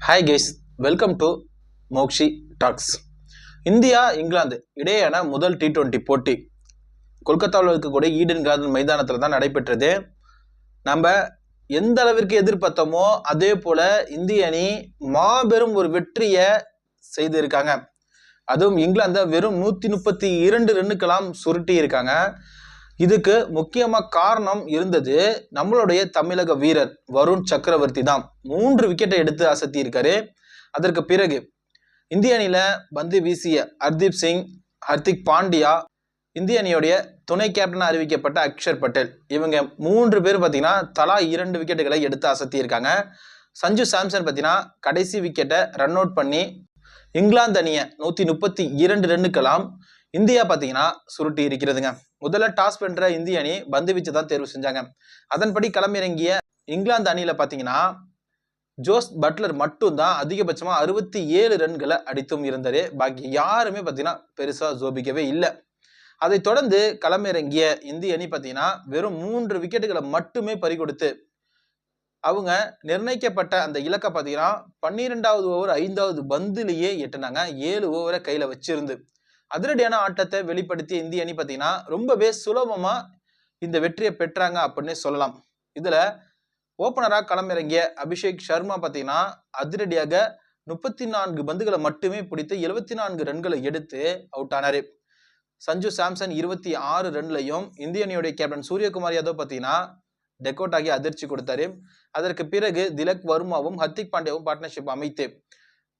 Hi guys, welcome to Mokshi talks. India இங்கிலாந்து இடையேயான முதல் T20 போட்டி கொல்கத்தாவில் இருக்கக்கூடிய ஈடன் கார்டன் மைதானத்தில் தான் நடைபெற்றது. நம்ம எந்த அளவிற்கு எதிர்பார்த்தோமோ அதே போல இந்திய அணி மாபெரும் ஒரு வெற்றியை செய்திருக்காங்க. அதுவும் இங்கிலாந்தை வெறும் 132 ரன்னுக்கெல்லாம் சுருட்டி இருக்காங்க. இதுக்கு முக்கியமா காரணம் இருந்தது நம்மளுடைய தமிழக வீரர் வருண் சக்கரவர்த்தி தான். 3 விக்கெட்டை எடுத்து அசத்தி இருக்காரு. அதற்கு பிறகு இந்திய அணியில பந்து வீசிய ஹர்தீப் சிங், ஹர்திக் பாண்டியா, இந்திய அணியுடைய துணை கேப்டனா அறிவிக்கப்பட்ட அக்ஷர் பட்டேல், இவங்க 3 பேர் பார்த்தீங்கன்னா தலா 2 விக்கெட்டுகளை எடுத்து அசத்தி இருக்காங்க. சஞ்சு சாம்சன் பார்த்தீங்கன்னா கடைசி விக்கெட்டை ரன் அவுட் பண்ணி இங்கிலாந்து அணியை 132 ரன்னுக்கெல்லாம் இந்தியா பார்த்தீங்கன்னா சுருட்டி இருக்கிறதுங்க. முதல்ல டாஸ் வென்ற இந்திய அணி பந்து வீச்சு தான் தேர்வு செஞ்சாங்க. அதன்படி களமிறங்கிய இங்கிலாந்து அணியில பார்த்தீங்கன்னா ஜோஸ் பட்லர் மட்டும்தான் அதிகபட்சமா 67 ரன்களை அடித்தும் இருந்தாரு. பாக்கி யாருமே பார்த்தீங்கன்னா பெருசா ஜோபிக்கவே இல்லை. அதை தொடர்ந்து களமிறங்கிய இந்திய அணி பார்த்தீங்கன்னா வெறும் 3 விக்கெட்டுகளை மட்டுமே பறிகொடுத்து அவங்க நிர்ணயிக்கப்பட்ட அந்த இலக்கை பார்த்தீங்கன்னா 12வது ஓவர் 5வது பந்துலேயே எட்டுனாங்க. 7 ஓவரை கையில வச்சிருந்து அதிரடியான ஆட்டத்தை வெளிப்படுத்திய இந்திய அணி பார்த்தீங்கன்னா ரொம்பவே சுலபமா இந்த வெற்றியை பெற்றாங்க அப்படின்னு சொல்லலாம். இதுல ஓபனராக களமிறங்கிய அபிஷேக் சர்மா பார்த்தீங்கன்னா அதிரடியாக 34 பந்துகளை மட்டுமே பிடித்து 74 ரன்களை எடுத்து அவுட் ஆனாரு. சஞ்சு சாம்சன் 26 ரன்லையும் இந்திய அணியுடைய கேப்டன் சூரியகுமார் யாதவ் பார்த்தீங்கன்னா டெக்கவுட் ஆகி அதிர்ச்சி கொடுத்தாரு. அதற்கு பிறகு திலக் வர்மாவும் ஹர்திக் பாண்டியாவும் பார்ட்னர்ஷிப் அமைத்து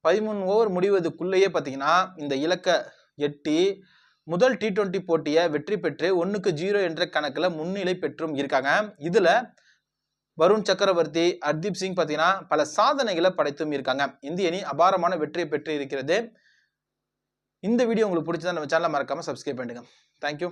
13 ஓவர் முடிவதுக்குள்ளேயே பார்த்தீங்கன்னா இந்த இலக்கை எட்டி முதல் T20 போட்டியை வெற்றி பெற்று 1-0 என்ற கணக்குல முன்னிலை பெற்றும் இருக்காங்க. இதுல வருண் சக்கரவர்த்தி, ஹர்தீப் சிங் பார்த்தீங்கன்னா பல சாதனைகளை படைத்தும் இருக்காங்க. இந்திய அணி அபாரமான வெற்றியை பெற்று இருக்கிறது. இந்த வீடியோ உங்களுக்கு பிடிச்சதா நம்ம சேனலை மறக்காம சப்ஸ்கிரைப் பண்ணுங்க. தேங்க்யூ.